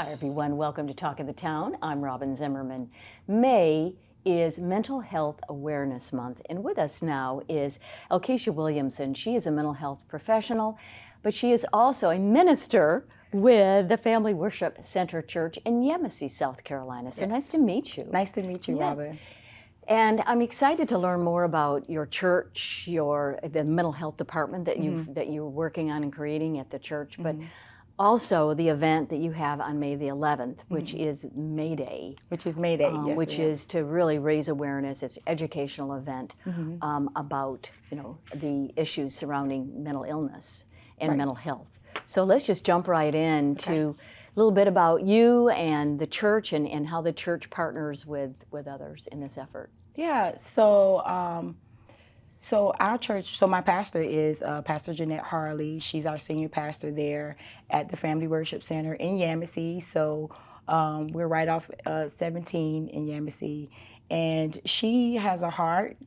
Hi everyone, welcome to Talk of the Town. I'm Robyn Zimmerman. May is Mental Health Awareness Month, and with us now is Alkesha Williamson. She is a mental health professional, but she is also a minister with the Family Worship Center Church in Yemassee, South Carolina. So nice to meet you. Nice to meet you, Yes. Robyn. And I'm excited to learn more about your church, the mental health department that you're working on and creating at the church, but also the event that you have on May the 11th, which is Mayday. Which is Mayday, yes. Which is to really raise awareness. It's an educational event about the issues surrounding mental illness and mental health. So let's just jump right in to a little bit about you and the church and how the church partners with others in this effort. Yeah, so our church, so my pastor is Pastor Jeanette Harley. She's our senior pastor there at the Family Worship Center in Yemassee. So we're right off 17 in Yemassee. And she has a heart,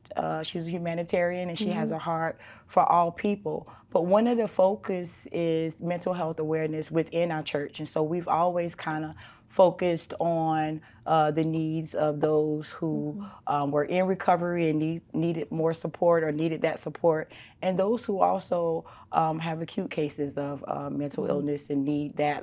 she's a humanitarian, and she has a heart for all people. But one of the focus is mental health awareness within our church. And so we've always kind of focused on the needs of those who were in recovery and needed more support or needed that support, and those who also have acute cases of mental illness and need that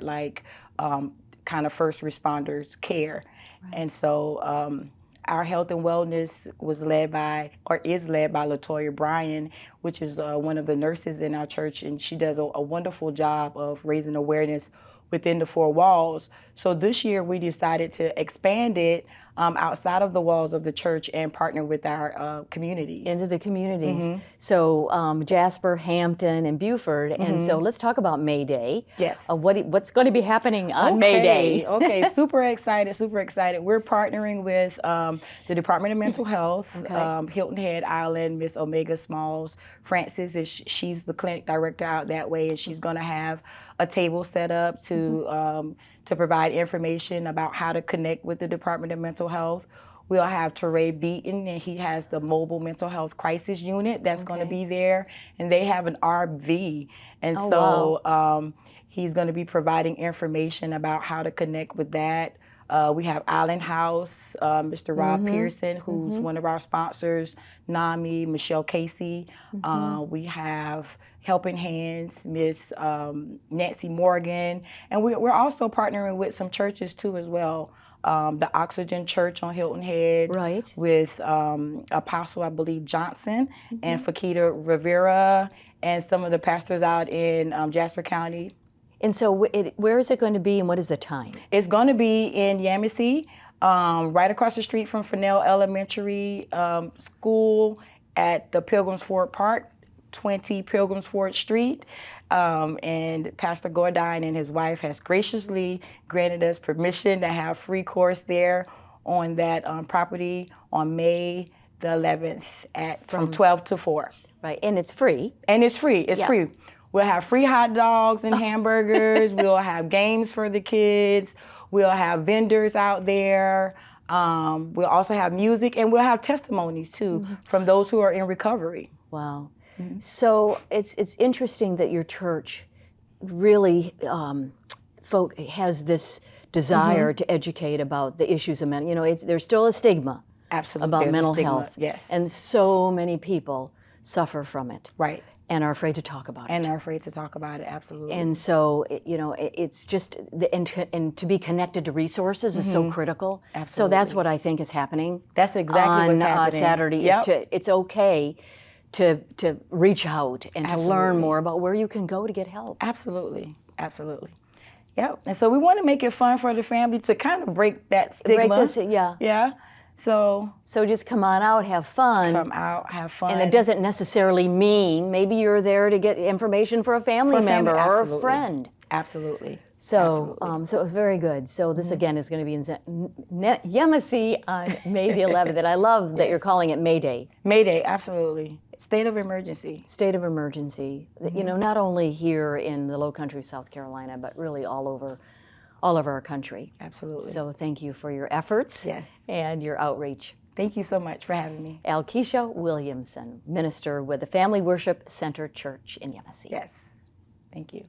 kind of first responders care. Right. And so our health and wellness was led by LaToya Bryan, which is one of the nurses in our church, and she does a wonderful job of raising awareness within the four walls. So this year we decided to expand it outside of the walls of the church and partner with our communities. Into the communities. So Jasper, Hampton, and Beaufort. And so let's talk about Mayday. Yes. What's going to be happening on Mayday? Okay, super excited, super excited. We're partnering with the Department of Mental Health, Hilton Head Island, Miss Omega Smalls. Frances, she's the clinic director out that way, and she's going to have a table set up to provide information about how to connect with the Department of Mental Health. We'll have Teray Beaton, and he has the mobile mental health crisis unit that's going to be there, and they have an RV, and he's going to be providing information about how to connect with that. We have Island House, Mr. Rob Pearson, who's one of our sponsors, NAMI, Michelle Casey. We have Helping Hands, Miss Nancy Morgan. And we're also partnering with some churches too as well. The Oxygen Church on Hilton Head with Apostle, I believe, Johnson and Fakita Rivera and some of the pastors out in Jasper County. And so where is it going to be and what is the time? It's going to be in Yemassee, right across the street from Fennell Elementary School at the Pilgrims Ford Park, 20 Pilgrims Ford Street. And Pastor Gordine and his wife has graciously granted us permission to have free course there on that property on May the 11th from 12 to 4. Right, and it's free. And it's free, it's free. We'll have free hot dogs and hamburgers. We'll have games for the kids. We'll have vendors out there. We'll also have music, and we'll have testimonies too from those who are in recovery. Wow. So it's interesting that your church really has this desire to educate about the issues of mental. There's still a stigma about mental health. Yes. And so many people suffer from it. Right. And are afraid to talk about it. And are afraid to talk about it, absolutely. And so, it's just, and to be connected to resources is so critical. Absolutely. So that's what I think is happening. That's exactly what's happening. Saturday. It's okay to reach out and to learn more about where you can go to get help. Absolutely, absolutely. Yep, and so we want to make it fun for the family to kind of break that stigma. Break this, Yeah. So just come on out, have fun. Come out, have fun. And it doesn't necessarily mean maybe you're there to get information for a family member or a friend. Absolutely. So very good. So this again is going to be in Yemassee on May the 11th. And I love that you're calling it Mayday. Mayday, absolutely. State of emergency. State of emergency. Not only here in the Lowcountry, South Carolina, but really all over our country. Absolutely. So thank you for your efforts and your outreach. Thank you so much for having me. Alkesha Williamson, minister with the Family Worship Center Church in Yemassee. Yes. Thank you.